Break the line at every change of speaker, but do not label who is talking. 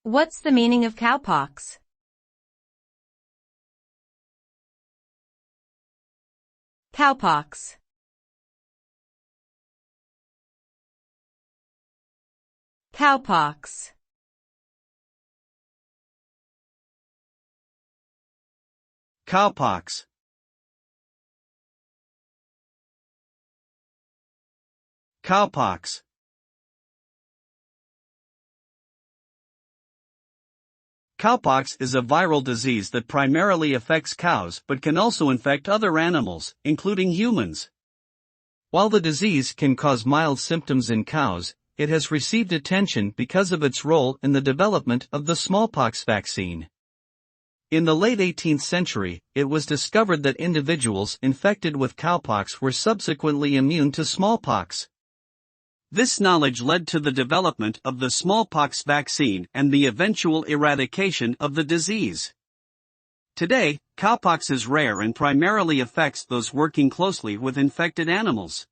What's the meaning of cowpox? Cowpox. Cowpox.
Cowpox. Cowpox. Cowpox is a viral disease that primarily affects cows but can also infect other animals, including humans. While the disease can cause mild symptoms in cows, it has received attention because of its role in the development of the smallpox vaccine. In the late 18th century, it was discovered that individuals infected with cowpox were subsequently immune to smallpox. This knowledge led to the development of the smallpox vaccine and the eventual eradication of the disease. Today, cowpox is rare and primarily affects those working closely with infected animals.